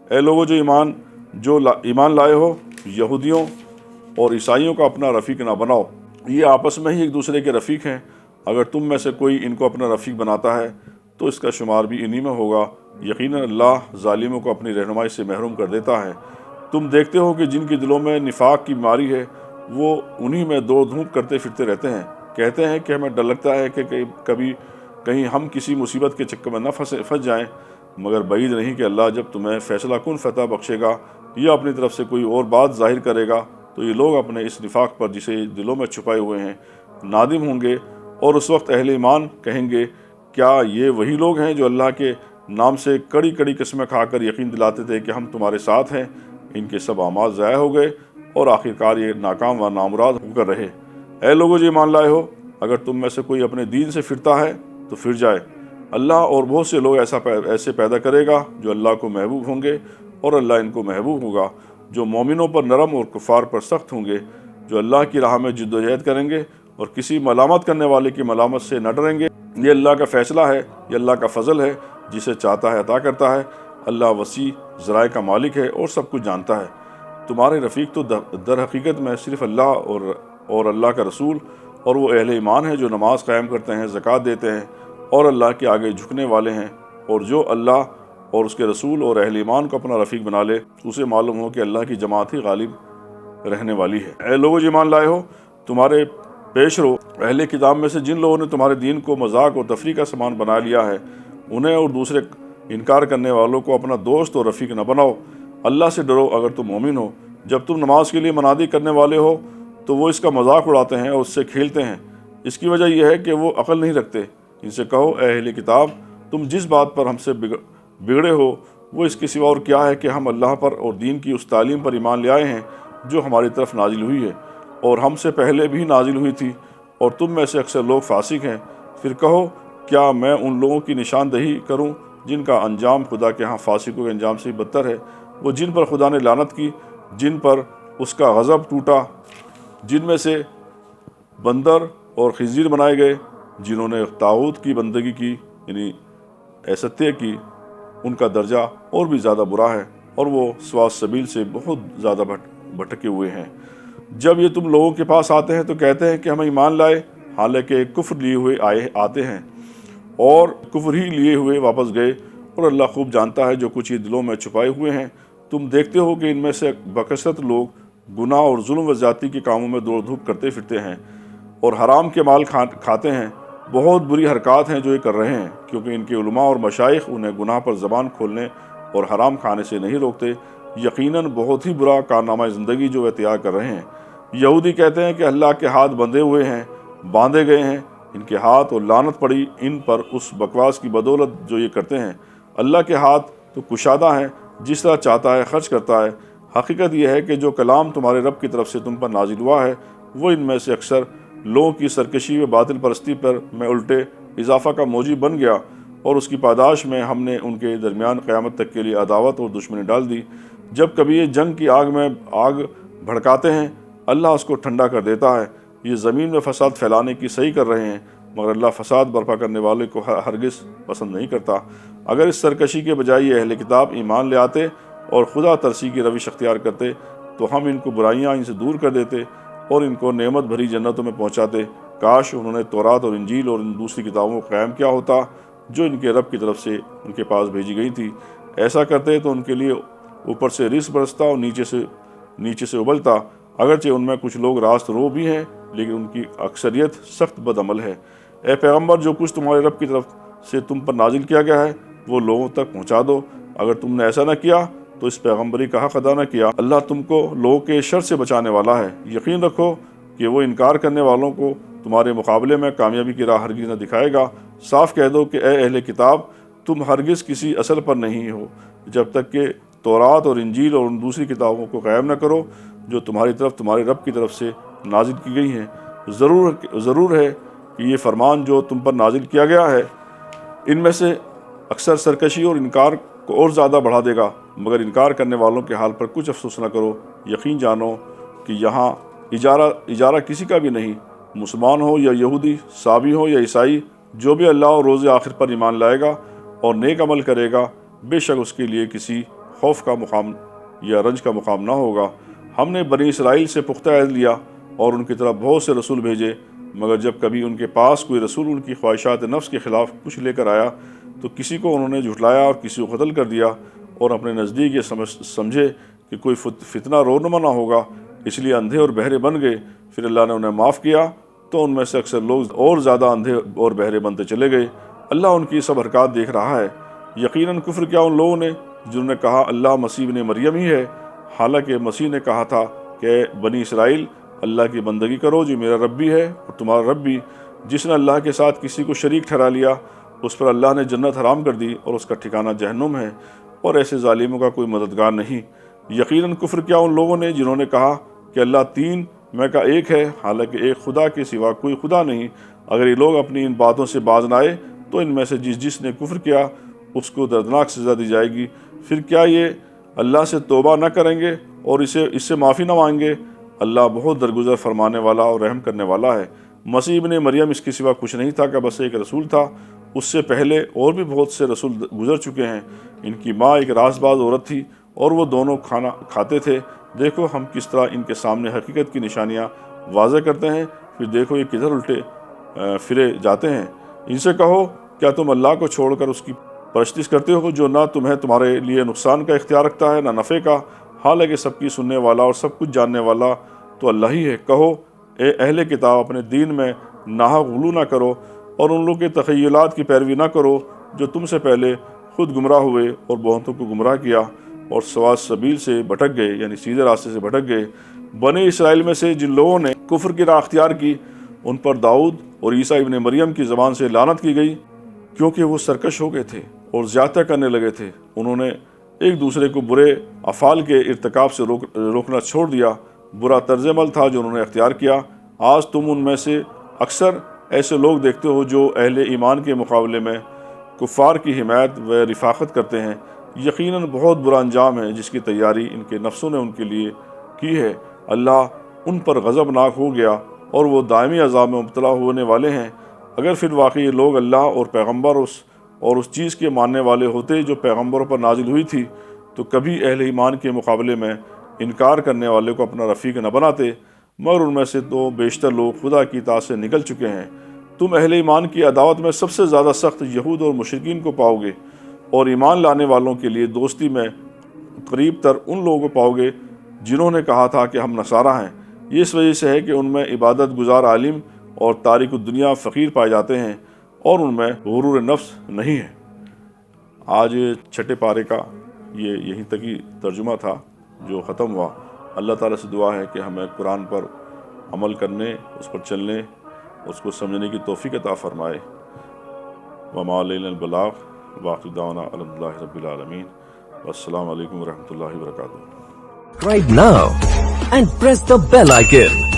اے لوگو جو ایمان لائے ہو، یہودیوں اور عیسائیوں کا اپنا رفیق نہ بناؤ، یہ آپس میں ہی ایک دوسرے کے رفیق ہیں۔ اگر تم میں سے کوئی ان کو اپنا رفیق بناتا ہے تو اس کا شمار بھی انہی میں ہوگا۔ یقیناً اللہ ظالموں کو اپنی رہنمائی سے محروم کر دیتا ہے۔ تم دیکھتے ہو کہ جن کے دلوں میں نفاق کی بیماری ہے وہ انہی میں دوڑ دھوپ کرتے پھرتے رہتے ہیں، کہتے ہیں کہ ہمیں ڈر لگتا ہے کہ کہیں ہم کسی مصیبت کے چکر میں نہ پھنس جائیں، مگر بعید نہیں کہ اللہ جب تمہیں فیصلہ کن فتح بخشے گا یا اپنی طرف سے کوئی اور بات ظاہر کرے گا تو یہ لوگ اپنے اس نفاق پر جسے دلوں میں چھپائے ہوئے ہیں نادم ہوں گے، اور اس وقت اہل ایمان کہیں گے کیا یہ وہی لوگ ہیں جو اللہ کے نام سے کڑی کڑی قسمیں کھا کر یقین دلاتے تھے کہ ہم تمہارے ساتھ ہیں؟ ان کے سب اعمال ضائع ہو گئے اور آخرکار یہ ناکام و نامراد ہو کر رہے۔ اے لوگو جو ایمان لائے ہو، اگر تم میں سے کوئی اپنے دین سے پھرتا ہے تو پھر جائے۔ اللہ اور بہت سے لوگ ایسے پیدا کرے گا جو اللہ کو محبوب ہوں گے اور اللہ ان کو محبوب ہوگا، جو مومنوں پر نرم اور کفار پر سخت ہوں گے، جو اللہ کی راہ میں جد و جہد کریں گے اور کسی ملامت کرنے والے کی ملامت سے نہ ڈریں گے۔ یہ اللہ کا فیصلہ ہے، یہ اللہ کا فضل ہے، جسے چاہتا ہے عطا کرتا ہے۔ اللہ وسیع ذرائع کا مالک ہے اور سب کچھ جانتا ہے۔ تمہارے رفیق تو در حقیقت میں صرف اللہ اور اللہ کا رسول اور وہ اہل ایمان ہیں جو نماز قائم کرتے ہیں، زکوٰۃ دیتے ہیں اور اللہ کے آگے جھکنے والے ہیں، اور جو اللہ اور اس کے رسول اور اہل ایمان کو اپنا رفیق بنا لے اسے معلوم ہو کہ اللہ کی جماعت ہی غالب رہنے والی ہے۔ اے لوگو جو ایمان لائے ہو، تمہارے پیش رو اہل کتاب میں سے جن لوگوں نے تمہارے دین کو مذاق اور تفریح کا سامان بنا لیا ہے، انہیں اور دوسرے انکار کرنے والوں کو اپنا دوست اور رفیق نہ بناؤ۔ اللہ سے ڈرو اگر تم مومن ہو۔ جب تم نماز کے لیے منادی کرنے والے ہو تو وہ اس کا مذاق اڑاتے ہیں اور اس سے کھیلتے ہیں۔ اس کی وجہ یہ ہے کہ وہ عقل نہیں رکھتے۔ ان سے کہو اے اہل کتاب، تم جس بات پر ہم سے بگڑے ہو وہ اس کے سوا اور کیا ہے کہ ہم اللہ پر اور دین کی اس تعلیم پر ایمان لے آئے ہیں جو ہماری طرف نازل ہوئی ہے اور ہم سے پہلے بھی نازل ہوئی تھی، اور تم میں سے اکثر لوگ فاسق ہیں۔ پھر کہو کیا میں ان لوگوں کی نشاندہی کروں جن کا انجام خدا کے ہاں فاسقوں کے انجام سے بدتر ہے؟ وہ جن پر خدا نے لعنت کی، جن پر اس کا غضب ٹوٹا، جن میں سے بندر اور خنزیر بنائے گئے، جنہوں نے طاغوت کی بندگی کی یعنی عیستیہ کی، ان کا درجہ اور بھی زیادہ برا ہے اور وہ سوا سبیل سے بہت زیادہ بھٹکے ہوئے ہیں۔ جب یہ تم لوگوں کے پاس آتے ہیں تو کہتے ہیں کہ ہم ایمان لائے، حالانکہ کفر لیے ہوئے آتے ہیں اور کفر ہی لیے ہوئے واپس گئے، اور اللہ خوب جانتا ہے جو کچھ یہ دلوں میں چھپائے ہوئے ہیں۔ تم دیکھتے ہو کہ ان میں سے بکثرت لوگ گناہ اور ظلم و زیادتی کے کاموں میں دوڑ دھوپ کرتے پھرتے ہیں اور حرام کے مال کھاتے ہیں۔ بہت بری حرکات ہیں جو یہ کر رہے ہیں، کیونکہ ان کے علماء اور مشائخ انہیں گناہ پر زبان کھولنے اور حرام کھانے سے نہیں روکتے۔ یقیناً بہت ہی برا کارنامہ زندگی جو اختیار کر رہے ہیں۔ یہودی کہتے ہیں کہ اللہ کے ہاتھ باندھے گئے ہیں، ان کے ہاتھ اور لعنت پڑی ان پر اس بکواس کی بدولت جو یہ کرتے ہیں۔ اللہ کے ہاتھ تو کشادہ ہیں، جس طرح چاہتا ہے خرچ کرتا ہے۔ حقیقت یہ ہے کہ جو کلام تمہارے رب کی طرف سے تم پر نازل ہوا ہے وہ ان میں سے اکثر لوگوں کی سرکشی و باطل پرستی پر میں الٹے اضافہ کا موجب بن گیا، اور اس کی پاداش میں ہم نے ان کے درمیان قیامت تک کے لیے عداوت اور دشمنی ڈال دی۔ جب کبھی یہ جنگ کی آگ میں آگ بھڑکاتے ہیں، اللہ اس کو ٹھنڈا کر دیتا ہے۔ یہ زمین میں فساد پھیلانے کی صحیح کر رہے ہیں، مگر اللہ فساد برپا کرنے والے کو ہرگز پسند نہیں کرتا۔ اگر اس سرکشی کے بجائے یہ اہل کتاب ایمان لے آتے اور خدا ترسی کی روش اختیار کرتے تو ہم ان کو برائیاں ان سے دور کر دیتے اور ان کو نعمت بھری جنتوں میں پہنچاتے۔ کاش انہوں نے تورات اور انجیل اور ان دوسری کتابوں کو قائم کیا ہوتا جو ان کے رب کی طرف سے ان کے پاس بھیجی گئی تھی۔ ایسا کرتے تو ان کے لیے اوپر سے رزق برستا اور نیچے سے ابلتا۔ اگرچہ ان میں کچھ لوگ راست رو بھی ہیں، لیکن ان کی اکثریت سخت بد عمل ہے۔ اے پیغمبر، جو کچھ تمہارے رب کی طرف سے تم پر نازل کیا گیا ہے وہ لوگوں تک پہنچا دو۔ اگر تم نے ایسا نہ کیا تو اس پیغمبری کا حق ادا نہ کیا۔ اللہ تم کو لوگوں کے شر سے بچانے والا ہے۔ یقین رکھو کہ وہ انکار کرنے والوں کو تمہارے مقابلے میں کامیابی کی راہ ہرگز نہ دکھائے گا۔ صاف کہہ دو کہ اے اہل کتاب، تم ہرگز کسی اصل پر نہیں ہو جب تک کہ تورات اور انجیل اور ان دوسری کتابوں کو قائم نہ کرو جو تمہاری طرف تمہارے رب کی طرف سے نازل کی گئی ہیں۔ ضرور ہے کہ یہ فرمان جو تم پر نازل کیا گیا ہے ان میں سے اکثر سرکشی اور انکار کو اور زیادہ بڑھا دے گا، مگر انکار کرنے والوں کے حال پر کچھ افسوس نہ کرو۔ یقین جانو کہ یہاں اجارہ کسی کا بھی نہیں، مسلمان ہو یا یہودی، صابی ہو یا عیسائی، جو بھی اللہ اور روز آخر پر ایمان لائے گا اور نیک عمل کرے گا، بے شک اس کے لیے کسی خوف کا مقام یا رنج کا مقام نہ ہوگا۔ ہم نے بنی اسرائیل سے پختہ عہد لیا اور ان کی طرف بہت سے رسول بھیجے، مگر جب کبھی ان کے پاس کوئی رسول ان کی خواہشات نفس کے خلاف کچھ لے کر آیا تو کسی کو انہوں نے جھٹلایا اور کسی کو قتل کر دیا، اور اپنے نزدیک یہ سمجھے کہ کوئی فتنہ رونما نہ ہوگا، اس لیے اندھے اور بہرے بن گئے۔ پھر اللہ نے انہیں معاف کیا تو ان میں سے اکثر لوگ اور زیادہ اندھے اور بہرے بنتے چلے گئے۔ اللہ ان کی سب حرکات دیکھ رہا ہے۔ یقیناً کفر کیا ان لوگوں نے جنہوں نے کہا اللہ مسیح ابن مریم ہی ہے، حالانکہ مسیح نے کہا تھا کہ بنی اسرائیل، اللہ کی بندگی کرو جو میرا رب بھی ہے اور تمہارا رب بھی۔ جس نے اللہ کے ساتھ کسی کو شریک ٹھہرا لیا اس پر اللہ نے جنت حرام کر دی اور اس کا ٹھکانہ جہنم ہے، اور ایسے ظالموں کا کوئی مددگار نہیں۔ یقیناً کفر کیا ان لوگوں نے جنہوں نے کہا کہ اللہ تین میں کا ایک ہے، حالانکہ ایک خدا کے سوا کوئی خدا نہیں۔ اگر یہ لوگ اپنی ان باتوں سے باز نہ آئے تو ان میں سے جس نے کفر کیا اس کو دردناک سزا دی جائے گی۔ پھر کیا یہ اللہ سے توبہ نہ کریں گے اور اس سے معافی نہ مانگیں گے؟ اللہ بہت درگزر فرمانے والا اور رحم کرنے والا ہے۔ مسیح ابن مریم اس کے سوا کچھ نہیں تھا کہ بس ایک رسول تھا۔ اس سے پہلے اور بھی بہت سے رسول گزر چکے ہیں۔ ان کی ماں ایک راست باز عورت تھی اور وہ دونوں کھانا کھاتے تھے۔ دیکھو ہم کس طرح ان کے سامنے حقیقت کی نشانیاں واضح کرتے ہیں، پھر دیکھو یہ کدھر الٹے پھرے جاتے ہیں۔ ان سے کہو کیا تم اللہ کو چھوڑ کر اس کی پرستش کرتے ہو جو نہ تمہارے لیے نقصان کا اختیار رکھتا ہے نہ نفع کا، حالانکہ سب کی سننے والا اور سب کچھ جاننے والا تو اللہ ہی ہے۔ کہو اے اہل کتاب، اپنے دین میں ناحق غلو نہ کرو اور ان لوگوں کے تخیلات کی پیروی نہ کرو جو تم سے پہلے خود گمراہ ہوئے اور بہتوں کو گمراہ کیا اور سوا سبیل سے بھٹک گئے، یعنی سیدھے راستے سے بھٹک گئے۔ بنی اسرائیل میں سے جن لوگوں نے کفر کی راہ اختیار کی ان پر داؤد اور عیسیٰ ابن مریم کی زبان سے لعنت کی گئی، کیونکہ وہ سرکش ہو گئے تھے اور زیادتیاں کرنے لگے تھے۔ انہوں نے ایک دوسرے کو برے افعال کے ارتکاب سے روکنا چھوڑ دیا۔ برا طرز عمل تھا جو انہوں نے اختیار کیا۔ آج تم ان میں سے اکثر ایسے لوگ دیکھتے ہو جو اہل ایمان کے مقابلے میں کفار کی حمایت و رفاقت کرتے ہیں۔ یقیناً بہت برا انجام ہے جس کی تیاری ان کے نفسوں نے ان کے لیے کی ہے۔ اللہ ان پر غضبناک ہو گیا اور وہ دائمی عذاب میں مبتلا ہونے والے ہیں۔ اگر پھر واقعی یہ لوگ اللہ اور پیغمبر اور اس چیز کے ماننے والے ہوتے جو پیغمبروں پر نازل ہوئی تھی تو کبھی اہل ایمان کے مقابلے میں انکار کرنے والے کو اپنا رفیق نہ بناتے، مگر ان میں سے تو بیشتر لوگ خدا کی اطاعت سے نکل چکے ہیں۔ تم اہل ایمان کی عداوت میں سب سے زیادہ سخت یہود اور مشرکین کو پاؤ گے، اور ایمان لانے والوں کے لیے دوستی میں قریب تر ان لوگوں کو پاؤ گے جنہوں نے کہا تھا کہ ہم نصارہ ہیں۔ یہ اس وجہ سے ہے کہ ان میں عبادت گزار عالم اور تارک الدنیا فقیر پائے جاتے ہیں اور ان میں غرور نفس نہیں ہے۔ آج چھٹے پارے کا یہیں تک ہی ترجمہ تھا جو ختم ہوا۔ اللہ تعالیٰ سے دعا ہے کہ ہمیں قرآن پر عمل کرنے، اس پر چلنے اس کو سمجھنے کی توفیق عطا فرمائے. وما علینا البلاغ وآخر دعوانا الحمدللہ رب العالمین. والسلام علیکم ورحمۃ اللہ وبرکاتہ. Subscribe now and press the bell icon.